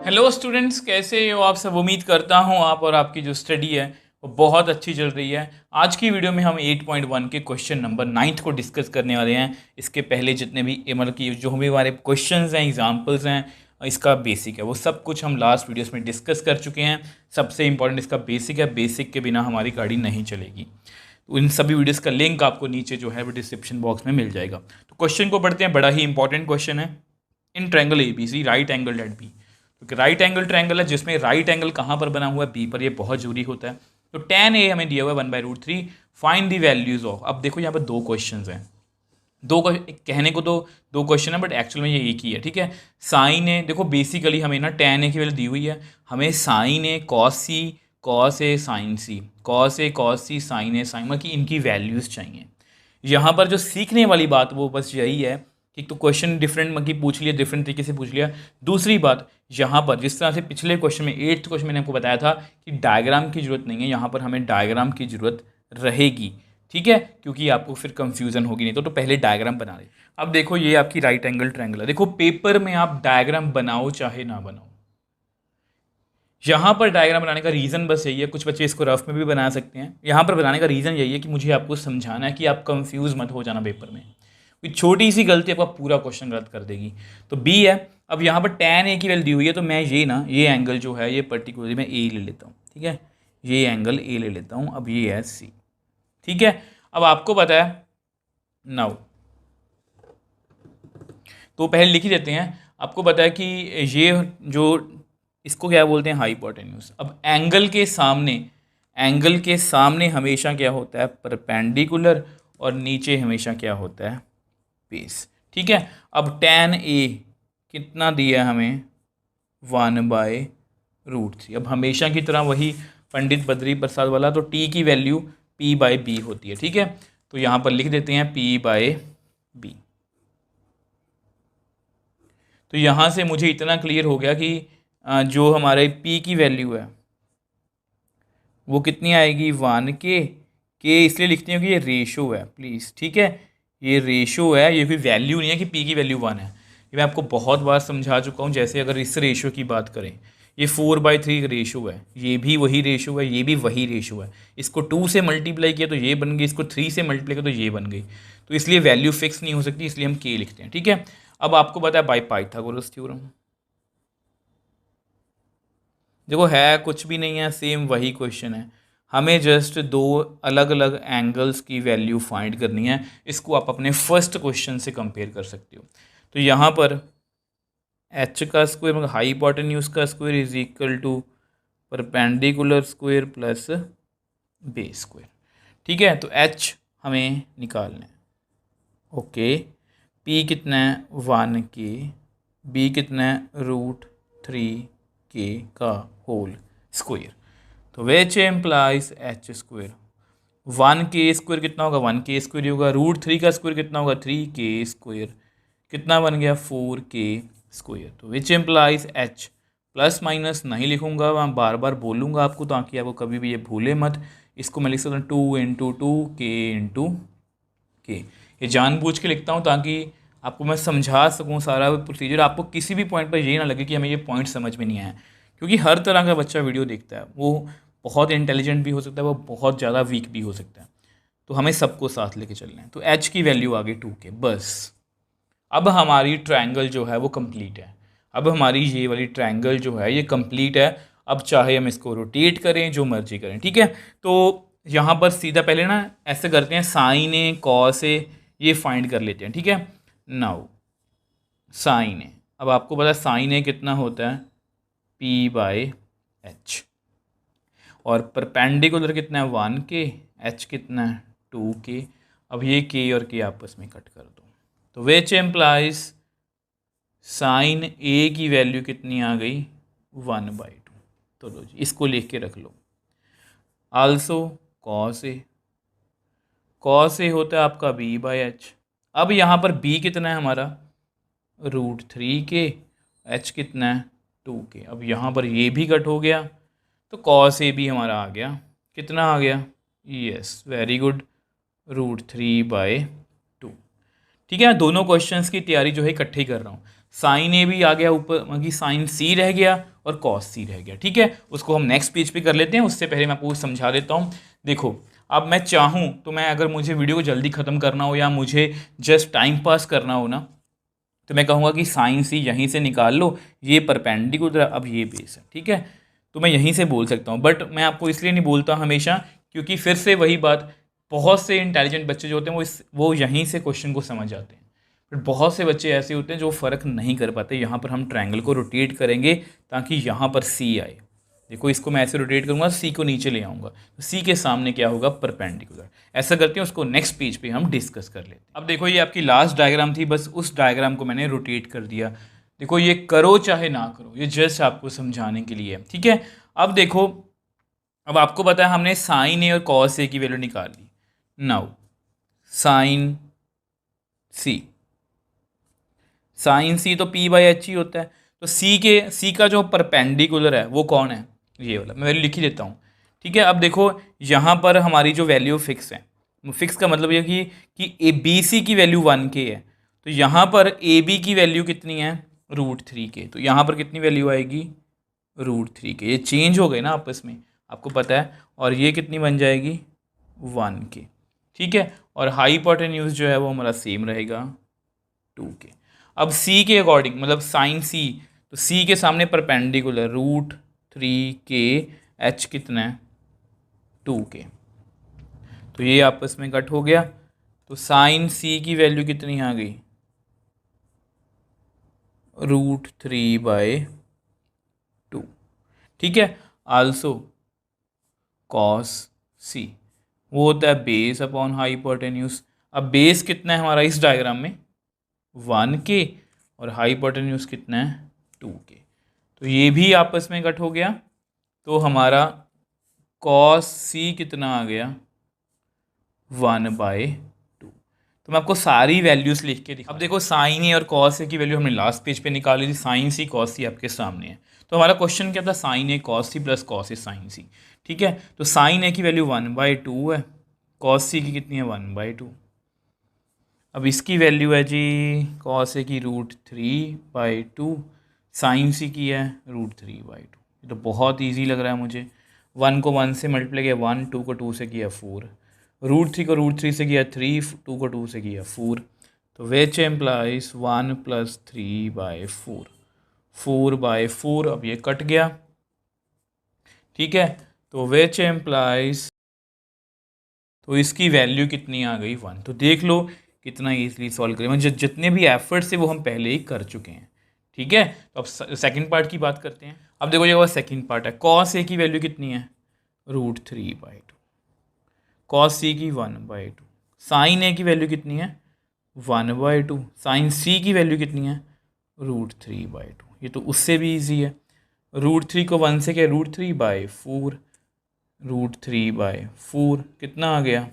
Hello students, कैसे हो आप सब। उम्मीद करता हूँ आप और आपकी जो स्टडी है वो बहुत अच्छी चल रही है। आज की वीडियो में हम 8.1 के क्वेश्चन नंबर 9 को डिस्कस करने वाले हैं। इसके पहले जितने भी मतलब कि जो भी हमारे क्वेश्चंस हैं, एग्जांपल्स हैं, इसका बेसिक है, वो सब कुछ हम लास्ट वीडियोस में डिस्कस कर चुके हैं। सबसे इंपॉर्टेंट इसका बेसिक है, बेसिक के बिना हमारी गाड़ी नहीं चलेगी। तो इन सभी वीडियोस का लिंक आपको नीचे जो है वो डिस्क्रिप्शन बॉक्स में मिल जाएगा। तो क्वेश्चन को पढ़ते हैं, बड़ा ही इंपॉर्टेंट क्वेश्चन है। In triangle ABC right angle at B, क्योंकि राइट एंगल ट्रायंगल है जिसमें राइट एंगल कहाँ पर बना हुआ है, बी पर, ये बहुत जरूरी होता है। तो tan A हमें दिया हुआ है 1/√3, फाइंड दी वैल्यूज ऑफ। अब देखो यहाँ पर दो क्वेश्चन हैं, कहने को तो दो क्वेश्चन है बट एक्चुअल में ये एक ही है, ठीक है। साइन ए, देखो बेसिकली हमें ना tan A की वैल्यू दी हुई है, हमें sign A cos C, cos A sign C, cos A cos C, sign A sign, मतलब कि इनकी वैल्यूज चाहिए। यहाँ पर जो सीखने वाली बात वो बस यही है कि तो क्वेश्चन डिफरेंट मतलब पूछ लिया, डिफरेंट तरीके से पूछ लिया। दूसरी बात, यहाँ पर जिस तरह से पिछले क्वेश्चन में 8th क्वेश्चन मैंने आपको बताया था कि डायग्राम की जरूरत नहीं है, यहाँ पर हमें डायग्राम की जरूरत रहेगी, ठीक है, क्योंकि आपको फिर कंफ्यूजन होगी नहीं। तो पहले डायग्राम बना रहे। अब देखो ये आपकी राइट एंगल ट्रायंगल है। देखो पेपर में आप डायग्राम बनाओ चाहे ना बनाओ, यहाँ पर डायग्राम बनाने का रीज़न बस यही है, कुछ बच्चे इसको रफ में भी बना सकते हैं। यहाँ पर बनाने का रीज़न यही है कि मुझे आपको समझाना है कि आप कंफ्यूज मत हो जाना पेपर में। कोई छोटी सी गलती आपका पूरा क्वेश्चन गलत कर देगी। तो बी है। अब यहाँ पर tan A की वैल्यू दी हुई है, तो मैं ये एंगल जो है ये पर्टिकुलरली मैं A ले लेता हूँ, ठीक है, ये एंगल A ले लेता हूँ। अब ये है C, ठीक है। अब आपको पता है नाउ, तो पहले लिख ही देते हैं। आपको पता है कि ये जो इसको क्या बोलते हैं, हाइपोटेन्यूज। अब एंगल के सामने हमेशा क्या होता है, परपेंडिकुलर, और नीचे हमेशा क्या होता है, बेस, ठीक है। अब tan A कितना दिया हमें, 1/√3। अब हमेशा की तरह वही पंडित बद्री प्रसाद वाला, तो t की वैल्यू p/b होती है, ठीक है। तो यहाँ पर लिख देते हैं p/b। तो यहाँ से मुझे इतना क्लियर हो गया कि जो हमारे p की वैल्यू है वो कितनी आएगी, 1 के इसलिए लिखते हैं कि ये रेशो है प्लीज़, ठीक है, ये रेशो है, ये कोई वैल्यू नहीं है कि p की वैल्यू 1 है। ये मैं आपको बहुत बार समझा चुका हूँ। जैसे अगर इस रेशो की बात करें, ये 4/3 रेशो है, ये भी वही रेशो है, ये भी वही रेशो है। इसको 2 से मल्टीप्लाई किया तो ये बन गई, इसको 3 से मल्टीप्लाई किया तो ये बन गई। तो इसलिए वैल्यू फिक्स नहीं हो सकती, इसलिए हम k लिखते हैं, ठीक है। अब आपको पता है बाय पाइथागोरस थ्योरम, देखो है कुछ भी नहीं है, सेम वही क्वेश्चन है। हमें जस्ट दो अलग अलग एंगल्स की वैल्यू फाइंड करनी है। इसको आप अपने फर्स्ट क्वेश्चन से कंपेयर कर सकते हो। तो यहाँ पर h का स्क्वायर मतलब हाइपोटेन्यूज का square is equal to perpendicular square plus base square, ठीक है। तो h हमें निकालना है, ओके। p कितना है, 1k, b कितना है, √3k का होल स्क्वायर। तो which implies h square, 1k square कितना होगा, 1k स्क्वायर ही होगा, √3 का स्क्वायर कितना होगा, 3k स्क्वायर, कितना बन गया, 4k स्क्वायर। तो which implies h, plus minus नहीं लिखूंगा, मैं बार बार बोलूँगा आपको ताकि आपको कभी भी ये भूले मत। इसको मैं लिख सकता हूँ 2 × 2k ये जानबूझ के लिखता हूँ ताकि आपको मैं समझा सकूँ सारा प्रोसीजर, आपको किसी भी पॉइंट पर ये ना लगे कि हमें ये पॉइंट समझ में नहीं आया। क्योंकि हर तरह का बच्चा वीडियो देखता है, वो बहुत इंटेलिजेंट भी हो सकता है, वो बहुत ज़्यादा वीक भी हो सकता है। तो हमें सबको साथ लेके चलना है। तो h की वैल्यू आ गई 2k, बस। अब हमारी ट्रायंगल जो है वो कंप्लीट है। अब हमारी ये वाली ट्रायंगल जो है ये कंप्लीट है। अब चाहे हम इसको रोटेट करें, जो मर्जी करें, ठीक है। तो यहाँ पर सीधा पहले ना ऐसे करते हैं, साइन ए कॉस ए ये फाइंड कर लेते हैं, ठीक है। नाउ साइन ए, अब आपको पता है साइन ए कितना होता है, p/h, और परपेंडिकुलर कितना है, 1k, h कितना है, 2k। अब ये k और k आपस में कट कर दो, तो विच एम्प्लाइज साइन ए की वैल्यू कितनी आ गई, 1/2। तो लो जी, इसको लिख के रख लो। Also cos A, cos A होता है आपका b/h। अब यहाँ पर b कितना है हमारा, √3k, h कितना है, 2k। अब यहाँ पर ये भी कट हो गया, तो कॉस ए भी हमारा आ गया, कितना आ गया, यस वेरी गुड, √3/2, ठीक है। दोनों क्वेश्चंस की तैयारी जो है इकट्ठे ही कर रहा हूँ। साइन ए भी आ गया ऊपर, मतलब साइन सी रह गया, और कॉस सी रह गया। ठीक है, उसको हम नेक्स्ट पेज पे कर लेते हैं। उससे पहले मैं आपको समझा देता हूँ। देखो, अब मैं चाहूँ तो मैं, अगर मुझे वीडियो को जल्दी ख़त्म करना हो या मुझे जस्ट टाइम पास करना हो ना, तो मैं कहूँगा कि साइन सी यहीं से निकाल लो, ये परपेंडिकुलर, अब ये बेस है। ठीक है, तो मैं यहीं से बोल सकता हूँ, बट मैं आपको इसलिए नहीं बोलता हमेशा, क्योंकि फिर से वही बात, बहुत से इंटेलिजेंट बच्चे जो होते हैं वो यहीं से क्वेश्चन को समझ जाते हैं, बट बहुत से बच्चे ऐसे होते हैं जो फ़र्क नहीं कर पाते। यहाँ पर हम ट्रायंगल को रोटेट करेंगे ताकि यहाँ पर सी आए। देखो, इसको मैं ऐसे रोटेट करूँगा, सी को नीचे ले आऊँगा, तो सी के सामने क्या होगा, परपेंडिकुलर। ऐसा करते हैं, उसको नेक्स्ट पेज पे हम डिस्कस कर लेते हैं। अब देखो, ये आपकी लास्ट डायग्राम थी, बस उस डायग्राम को मैंने रोटेट कर दिया। देखो, ये करो चाहे ना करो, ये जस्ट आपको समझाने के लिए है। ठीक है, अब देखो, अब आपको पता है हमने साइन ए और कॉस ए की वैल्यू निकाल ली। नाउ साइन सी, साइन सी तो पी बाई एच ही होता है, तो सी का जो परपेंडिकुलर है वो कौन है, ये वाला। मैं वैल्यू लिख ही देता हूँ। ठीक है, अब देखो, यहाँ पर हमारी जो वैल्यू फिक्स है, फिक्स का मतलब ये कि ए बी सी की वैल्यू 1K है, तो यहाँ पर ए बी की वैल्यू कितनी है, √3K। तो यहाँ पर कितनी वैल्यू आएगी, √3K। ये चेंज हो गए ना आपस में, आपको पता है, और ये कितनी बन जाएगी, 1K। ठीक है, और हाइपोटेन्यूज जो है वो हमारा सेम रहेगा, 2K। अब सी के अकॉर्डिंग, मतलब साइन सी, तो सी के सामने परपेंडिकुलर √3K, एच कितना है, 2K। तो ये आपस में कट हो गया, तो साइन सी की वैल्यू कितनी आ गई, √3/2। ठीक है, आल्सो कॉस सी, वो होता है बेस अपॉन हाइपोटेन्यूज। अब बेस कितना है हमारा इस डायग्राम में, 1K, और हाइपोटेन्यूज कितना है, 2K। तो ये भी आपस में कट हो गया, तो हमारा कॉस सी कितना आ गया, 1/2। तो मैं आपको सारी वैल्यूज़ लिख के दिखा। अब देखो, साइन ए और कॉस ए की वैल्यू हमने लास्ट पेज पे निकाली थी, साइन सी कॉस सी आपके सामने है। तो हमारा क्वेश्चन क्या था, sign A cos C plus cos A sign सी। ठीक है, तो साइन ए की वैल्यू 1/2 है, कॉस सी की कितनी है, 1/2। अब इसकी वैल्यू है जी, कॉस ए की √3/2, साइन सी की है √3/2। ये तो बहुत इजी लग रहा है मुझे। 1 को 1 से मल्टीप्लाई किया 1, 2 को 2 से किया 4, √3 को √3 से किया 3, 2 को 2 से किया 4, तो विच एम्प्लाइज 1 + 3/4, 4/4। अब ये कट गया। ठीक है, तो विच एम्प्लाइज, तो इसकी वैल्यू कितनी आ गई, 1। तो देख लो कितना ईजिली सॉल्व करें, मतलब जितने भी एफर्ट्स है वो हम पहले ही कर चुके हैं। ठीक है, तो अब सेकंड पार्ट की बात करते हैं। अब देखो, ये सेकंड पार्ट है, कॉस ए की वैल्यू कितनी है, √3/2, कॉस सी की 1/2, साइन ए की वैल्यू कितनी है, 1/2, साइन सी की वैल्यू कितनी है, √3/2। ये तो उससे भी ईजी है, √3 को 1 से क्या, √3/4, √3/4 कितना आ गया,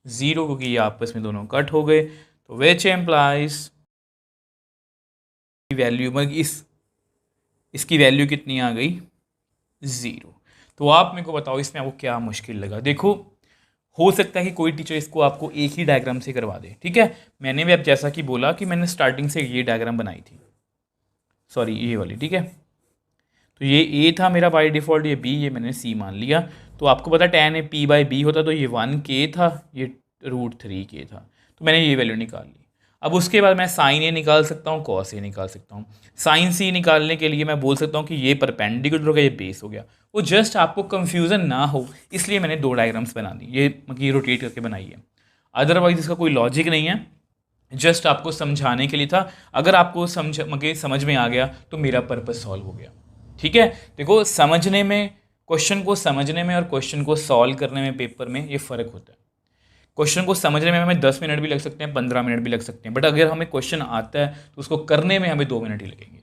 0, क्योंकि ये आपस में दोनों कट हो गए। तो विच एम्प्लाइज वैल्यू, मतलब इसकी वैल्यू कितनी आ गई, 0। तो आप मेरे को बताओ इसमें आपको क्या मुश्किल लगा। देखो, हो सकता है कि कोई टीचर इसको आपको एक ही डायग्राम से करवा दे। ठीक है, मैंने भी अब जैसा कि बोला कि मैंने स्टार्टिंग से ये डायग्राम बनाई थी, सॉरी ये वाली। ठीक है, तो ये ए था मेरा बाय डिफ़ॉल्ट, ये बी, ये मैंने सी मान लिया। तो आपको पता tan है p/b होता, तो ये 1K था, ये √3K था, तो मैंने ये वैल्यू निकाल ली। अब उसके बाद मैं साइन ए निकाल सकता हूँ, कॉस ए निकाल सकता हूँ। साइन सी निकालने के लिए मैं बोल सकता हूँ कि ये परपेंडिकुलर हो गया, ये बेस हो गया। वो जस्ट आपको कन्फ्यूज़न ना हो इसलिए मैंने 2 डायग्राम्स बना दी, ये मतलब ये रोटेट करके बनाई है। अदरवाइज इसका कोई लॉजिक नहीं है, जस्ट आपको समझाने के लिए था। अगर आपको समझ में आ गया तो मेरा पर्पज़ सॉल्व हो गया। ठीक है, देखो, समझने में, क्वेश्चन को समझने में और क्वेश्चन को सॉल्व करने में पेपर में ये फ़र्क होता है। क्वेश्चन को समझने में हमें 10 मिनट भी लग सकते हैं, 15 मिनट भी लग सकते हैं, बट अगर हमें क्वेश्चन आता है तो उसको करने में हमें 2 मिनट ही लगेंगे।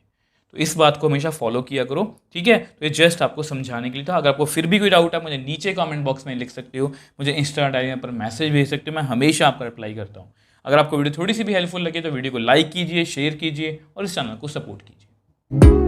तो इस बात को हमेशा फॉलो किया करो। ठीक है, तो ये जस्ट आपको समझाने के लिए था। अगर आपको फिर भी कोई डाउट है, मुझे नीचे कमेंट बॉक्स में लिख सकते हो, मुझे इंस्टा डायरी पर मैसेज भेज सकते हो, मैं हमेशा आपका रिप्लाई करता हूँ। अगर आपको वीडियो थोड़ी सी भी हेल्पफुल लगे तो वीडियो को लाइक कीजिए, शेयर कीजिए और इस चैनल को सपोर्ट कीजिए।